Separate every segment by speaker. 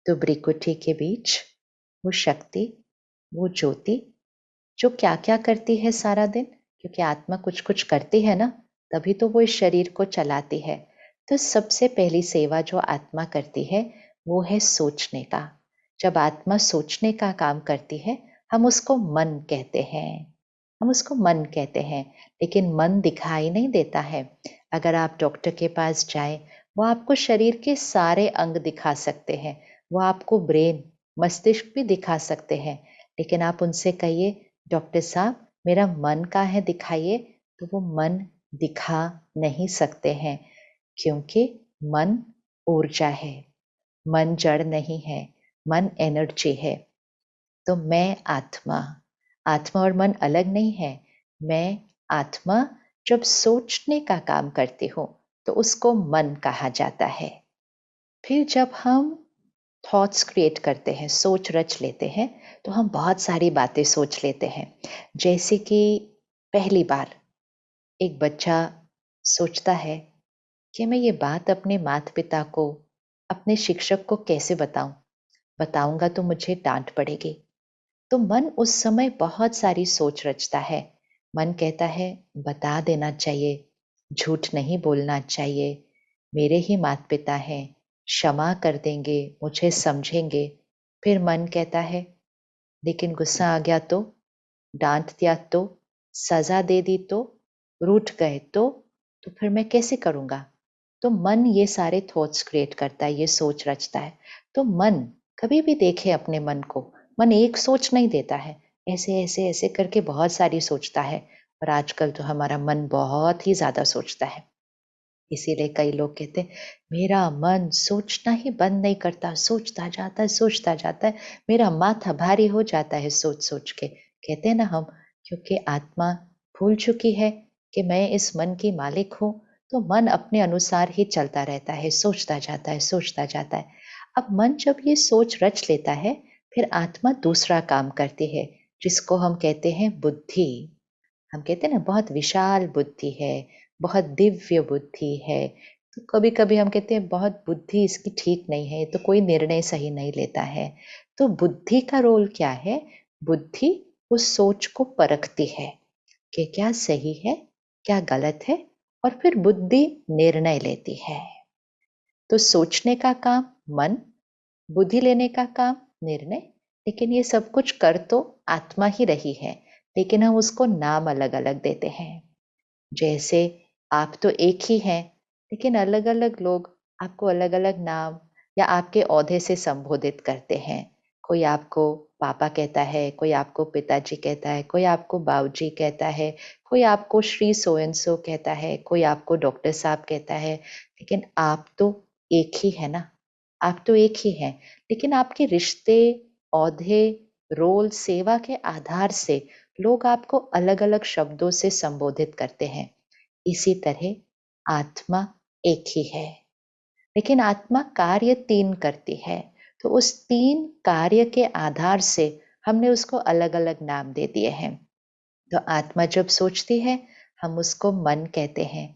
Speaker 1: तो भ्रिकुटी के बीच वो शक्ति, वो ज्योति जो क्या क्या करती है सारा दिन, क्योंकि आत्मा कुछ कुछ करती है ना, तभी तो वो इस शरीर को चलाती है। तो सबसे पहली सेवा जो आत्मा करती है वो है सोचने का। जब आत्मा सोचने का काम करती है, हम उसको मन कहते हैं। हम उसको मन कहते हैं, लेकिन मन दिखाई नहीं देता है। अगर आप डॉक्टर के पास जाएं, वो आपको शरीर के सारे अंग दिखा सकते हैं, वो आपको ब्रेन, मस्तिष्क भी दिखा सकते हैं, लेकिन आप उनसे कहिए डॉक्टर साहब मेरा मन कहाँ है दिखाइए, तो वो मन दिखा नहीं सकते हैं, क्योंकि मन ऊर्जा है, मन जड़ नहीं है, मन एनर्जी है। तो मैं आत्मा, आत्मा और मन अलग नहीं है। मैं आत्मा जब सोचने का काम करती हूँ तो उसको मन कहा जाता है। फिर जब हम थॉट्स क्रिएट करते हैं, सोच रच लेते हैं, तो हम बहुत सारी बातें सोच लेते हैं। जैसे कि पहली बार एक बच्चा सोचता है कि मैं ये बात अपने माता पिता को, अपने शिक्षक को कैसे बताऊं, बताऊंगा तो मुझे डांट पड़ेगी। तो मन उस समय बहुत सारी सोच रचता है। मन कहता है बता देना चाहिए, झूठ नहीं बोलना चाहिए, मेरे ही माता पिता हैं, क्षमा कर देंगे, मुझे समझेंगे। फिर मन कहता है लेकिन गुस्सा आ गया डांट दिया सजा दे दी रूठ गए तो फिर मैं कैसे करूंगा। तो मन ये सारे थॉट्स क्रिएट करता है, ये सोच रचता है। तो मन, कभी भी देखे अपने मन को, मन एक सोच नहीं देता है, ऐसे ऐसे ऐसे करके बहुत सारी सोचता है। और आजकल तो हमारा मन बहुत ही ज्यादा सोचता है। इसीलिए कई लोग कहते हैं मेरा मन सोचना ही बंद नहीं करता, सोचता जाता है सोचता जाता है, मेरा माथा भारी हो जाता है सोच सोच के। कहते हैं ना हम, क्योंकि आत्मा भूल चुकी है कि मैं इस मन की मालिक हूँ, तो मन अपने अनुसार ही चलता रहता है, सोचता जाता है सोचता जाता है। अब मन जब ये सोच रच लेता है, फिर आत्मा दूसरा काम करती है, जिसको हम कहते हैं बुद्धि। हम कहते हैं ना बहुत विशाल बुद्धि है, बहुत दिव्य बुद्धि है। तो कभी कभी हम कहते हैं बहुत बुद्धि इसकी ठीक नहीं है, तो कोई निर्णय सही नहीं लेता है। तो बुद्धि का रोल क्या है? बुद्धि उस सोच को परखती है कि क्या सही है, क्या गलत है, और फिर बुद्धि निर्णय लेती है। तो सोचने का काम मन, बुद्धि लेने का काम निर्णय। लेकिन ये सब कुछ कर तो आत्मा ही रही है, लेकिन हम उसको नाम अलग अलग देते हैं। जैसे आप तो एक ही हैं, लेकिन अलग अलग लोग आपको अलग अलग नाम या आपके ओहदे से संबोधित करते हैं। कोई आपको पापा कहता है, कोई आपको पिताजी कहता है, कोई आपको बाबूजी कहता है, कोई आपको श्री सो एंड सो कहता है, कोई आपको डॉक्टर साहब कहता है। लेकिन आप तो एक ही है ना, आप तो एक ही हैं। लेकिन आपके रिश्ते, ओहदे, रोल, सेवा के आधार से लोग आपको अलग अलग शब्दों से संबोधित करते हैं। इसी तरह आत्मा एक ही है, लेकिन आत्मा कार्य तीन करती है। तो उस तीन कार्य के आधार से हमने उसको अलग अलग नाम दे दिए हैं। तो आत्मा जब सोचती है, हम उसको मन कहते हैं।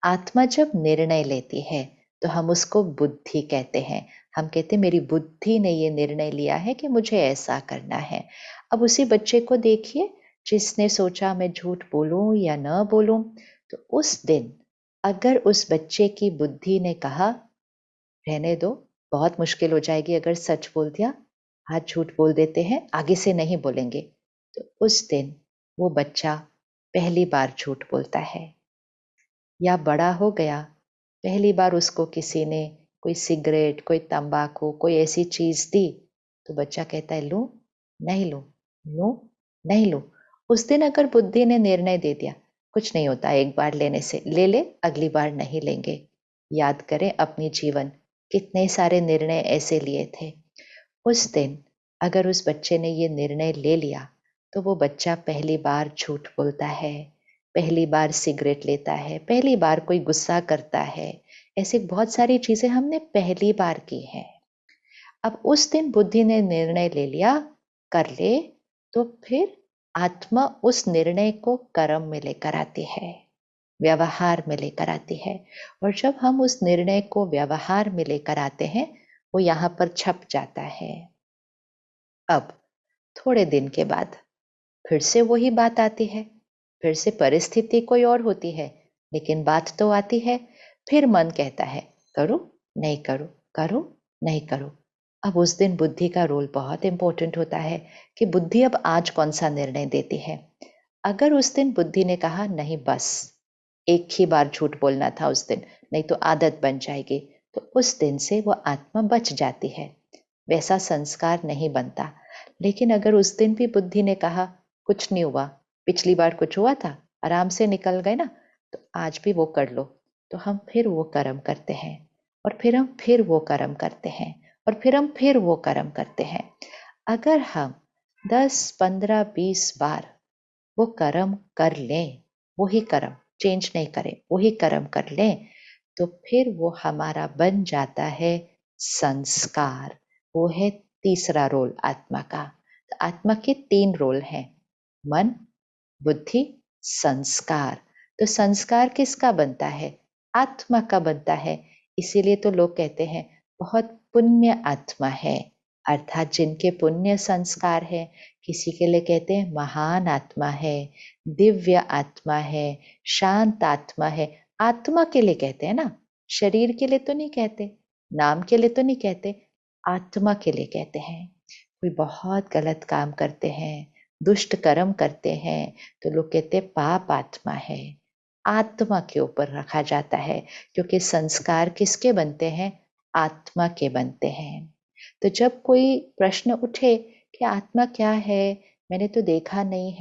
Speaker 1: आत्मा जब निर्णय लेती है, तो हम उसको बुद्धि कहते हैं। हम कहते हैं मेरी बुद्धि ने ये निर्णय लिया है कि मुझे ऐसा करना है। अब उसी बच्चे को देखिए, जिसने सोचा मैं झूठ बोलूं या न बोलूं, तो उस दिन अगर उस बच्चे की बुद्धि ने कहा रहने दो, बहुत मुश्किल हो जाएगी अगर सच बोल दिया, आज झूठ बोल देते हैं, आगे से नहीं बोलेंगे, तो उस दिन वो बच्चा पहली बार झूठ बोलता है। या बड़ा हो गया, पहली बार उसको किसी ने कोई सिगरेट, कोई तंबाकू, कोई ऐसी चीज दी, तो बच्चा कहता है लूं, नहीं लूं, लूं, नहीं लूं। उस दिन अगर बुद्धि ने निर्णय दे दिया कुछ नहीं होता, एक बार लेने से ले ले, अगली बार नहीं लेंगे। याद करें अपनी जीवन, कितने सारे निर्णय ऐसे लिए थे। उस दिन अगर उस बच्चे ने ये निर्णय ले लिया, तो वो बच्चा पहली बार झूठ बोलता है, पहली बार सिगरेट लेता है, पहली बार कोई गुस्सा करता है। ऐसी बहुत सारी चीजें हमने पहली बार की हैं। अब उस दिन बुद्धि ने निर्णय ले लिया, कर ले, तो फिर आत्मा उस निर्णय को कर्म में लेकर आती है, व्यवहार में लेकर आती है। और जब हम उस निर्णय को व्यवहार में लेकर आते हैं, वो यहाँ पर छप जाता है। अब थोड़े दिन के बाद फिर से वही बात आती है, फिर से परिस्थिति कोई और होती है, लेकिन बात तो आती है। फिर मन कहता है करूं, नहीं करूं, करूं, नहीं करूं। अब उस दिन बुद्धि का रोल बहुत इंपॉर्टेंट होता है कि बुद्धि अब आज कौन सा निर्णय देती है। अगर उस दिन बुद्धि ने कहा नहीं, बस एक ही बार झूठ बोलना था उस दिन, नहीं तो आदत बन जाएगी, तो उस दिन से वो आत्मा बच जाती है, वैसा संस्कार नहीं बनता। लेकिन अगर उस दिन भी बुद्धि ने कहा कुछ नहीं हुआ, पिछली बार कुछ हुआ था, आराम से निकल गए ना, तो आज भी वो कर लो, तो हम फिर वो कर्म करते हैं, और फिर हम फिर वो कर्म करते हैं, और फिर हम फिर वो कर्म करते हैं। अगर हम 10, 15, 20 बार वो कर्म कर लें, वही कर्म चेंज नहीं करें, वही कर्म कर लें, तो फिर वो हमारा बन जाता है संस्कार। वो है तीसरा रोल आत्मा का। तो आत्मा के 3 रोल हैं, मन, बुद्धि, संस्कार। तो संस्कार किसका बनता है? आत्मा का बनता है। इसीलिए तो लोग कहते हैं बहुत पुण्य आत्मा है, अर्थात जिनके पुण्य संस्कार है। किसी के लिए कहते हैं महान आत्मा है, दिव्य आत्मा है, शांत आत्मा है। आत्मा के लिए कहते हैं ना, शरीर के लिए तो नहीं कहते, नाम के लिए तो नहीं कहते, आत्मा के लिए कहते हैं। कोई बहुत गलत काम करते हैं, दुष्ट कर्म करते हैं, तो लोग कहते हैं पाप आत्मा है। आत्मा के ऊपर रखा जाता है, क्योंकि संस्कार किसके बनते हैं? आत्मा के बनते हैं। तो जब कोई प्रश्न उठे कि आत्मा क्या है, मैंने तो देखा नहीं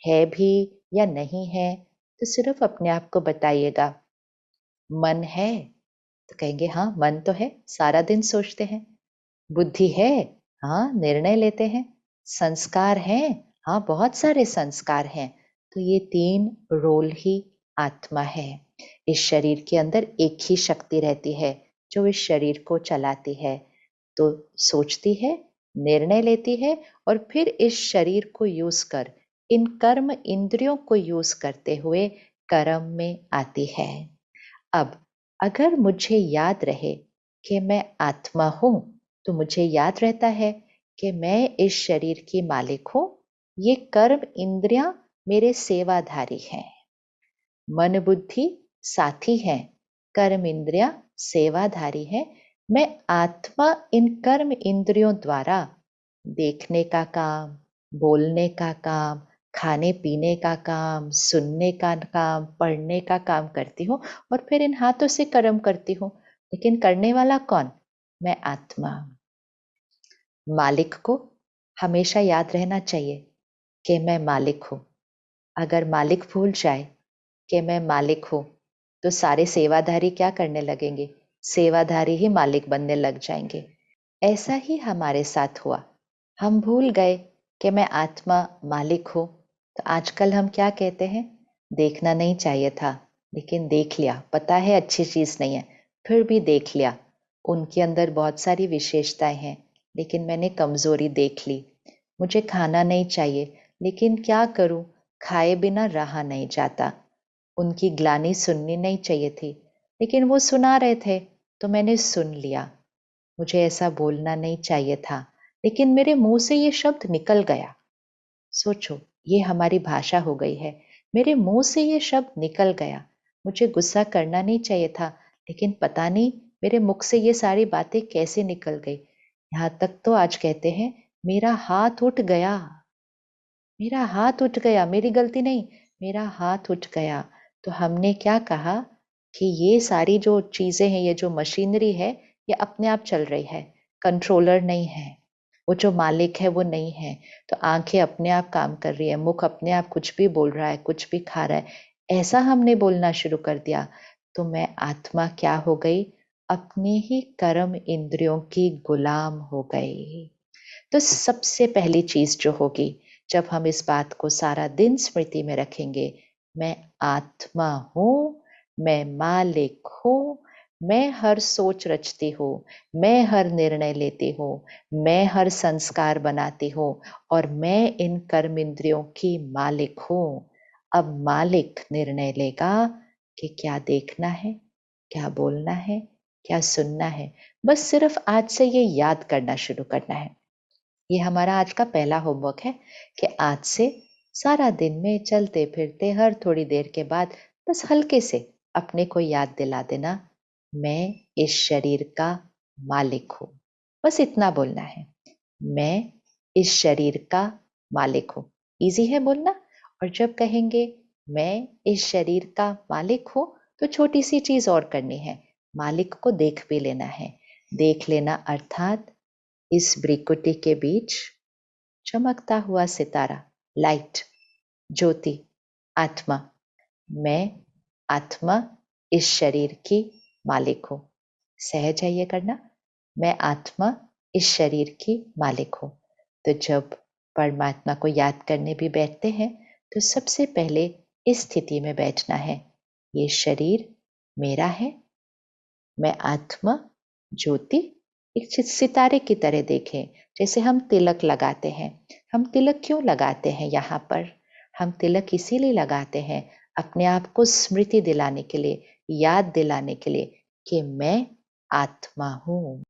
Speaker 1: है भी या नहीं है, तो सिर्फ अपने आप को बताइएगा मन है, तो कहेंगे हाँ मन तो है, सारा दिन सोचते हैं। बुद्धि है, हाँ निर्णय लेते हैं। संस्कार हैं, हाँ बहुत सारे संस्कार हैं। तो ये 3 रोल ही आत्मा है। इस शरीर के अंदर एक ही शक्ति रहती है जो इस शरीर को चलाती है। तो सोचती है, निर्णय लेती है, और फिर इस शरीर को यूज कर, इन कर्म इंद्रियों को यूज करते हुए कर्म में आती है। अब अगर मुझे याद रहे कि मैं आत्मा हूं, तो मुझे याद रहता है कि मैं इस शरीर की मालिक हूं, ये कर्म इंद्रियां मेरे सेवाधारी हैं। मन बुद्धि साथी हैं, कर्म इंद्रियां सेवाधारी हैं। मैं आत्मा इन कर्म इंद्रियों द्वारा देखने का काम, बोलने का काम, खाने पीने का काम, सुनने का काम, पढ़ने का काम करती हूँ, और फिर इन हाथों से कर्म करती हूँ। लेकिन करने वाला कौन? मैं आत्मा। मालिक को हमेशा याद रहना चाहिए कि मैं मालिक हूँ। अगर मालिक भूल जाए कि मैं मालिक हूँ, तो सारे सेवाधारी क्या करने लगेंगे? सेवाधारी ही मालिक बनने लग जाएंगे। ऐसा ही हमारे साथ हुआ। हम भूल गए कि मैं आत्मा मालिक हूँ, तो आजकल हम क्या कहते हैं? देखना नहीं चाहिए था, लेकिन देख लिया, पता है अच्छी चीज नहीं है, फिर भी देख लिया। उनके अंदर बहुत सारी विशेषताएं हैं, लेकिन मैंने कमजोरी देख ली। मुझे खाना नहीं चाहिए, लेकिन क्या करूं, खाए बिना रहा नहीं जाता। उनकी ग्लानि सुननी नहीं चाहिए थी, लेकिन वो सुना रहे थे, तो मैंने सुन लिया। मुझे ऐसा बोलना नहीं चाहिए था, लेकिन मेरे मुंह से ये शब्द निकल गया। सोचो, ये हमारी भाषा हो गई है। मेरे मुंह से ये शब्द निकल गया। मुझे गुस्सा करना नहीं चाहिए था, लेकिन पता नहीं मेरे मुख से ये सारी बातें कैसे निकल गई। यहाँ तक तो आज कहते हैं मेरा हाथ उठ गया। मेरा हाथ उठ गया, मेरी गलती नहीं, मेरा हाथ उठ गया। तो हमने क्या कहा कि ये सारी जो चीजें हैं, ये जो मशीनरी है, ये अपने आप चल रही है, कंट्रोलर नहीं है। वो जो मालिक है वो नहीं है। तो आंखें अपने आप काम कर रही है, मुख अपने आप कुछ भी बोल रहा है, कुछ भी खा रहा है, ऐसा हमने बोलना शुरू कर दिया। तो मैं आत्मा क्या हो गई? अपने ही कर्म इंद्रियों की गुलाम हो गई। तो सबसे पहली चीज जो होगी, जब हम इस बात को सारा दिन स्मृति में रखेंगे, मैं आत्मा हूं, मैं मालिक हूं, मैं हर सोच रचती हूँ, मैं हर निर्णय लेती हूँ, मैं हर संस्कार बनाती हूँ, और मैं इन कर्म इंद्रियों की मालिक हूँ। अब मालिक निर्णय लेगा कि क्या देखना है, क्या बोलना है, क्या सुनना है। बस सिर्फ आज से ये याद करना शुरू करना है। ये हमारा आज का पहला होमवर्क है कि आज से सारा दिन में चलते फिरते हर थोड़ी देर के बाद बस हल्के से अपने को याद दिला देना, मैं इस शरीर का मालिक हूँ। बस इतना बोलना है, मैं इस शरीर का मालिक हूँ। इजी है बोलना। और जब कहेंगे मैं इस शरीर का मालिक हूँ, तो छोटी सी चीज और करनी है, मालिक को देख भी लेना है। देख लेना अर्थात इस भ्रिकुटी के बीच चमकता हुआ सितारा, लाइट, ज्योति, आत्मा। मैं आत्मा इस शरीर की मालिक हूँ। सहज है ये करना, मैं आत्मा इस शरीर की मालिक हूँ। तो जब परमात्मा को याद करने भी बैठते हैं, तो सबसे पहले इस स्थिति में बैठना है, ये शरीर मेरा है, मैं आत्मा ज्योति एक सितारे की तरह देखें। जैसे हम तिलक लगाते हैं, हम तिलक क्यों लगाते हैं यहाँ पर? हम तिलक इसीलिए लगाते हैं, अपने आप को स्मृति दिलाने के लिए, याद दिलाने के लिए कि मैं आत्मा हूँ।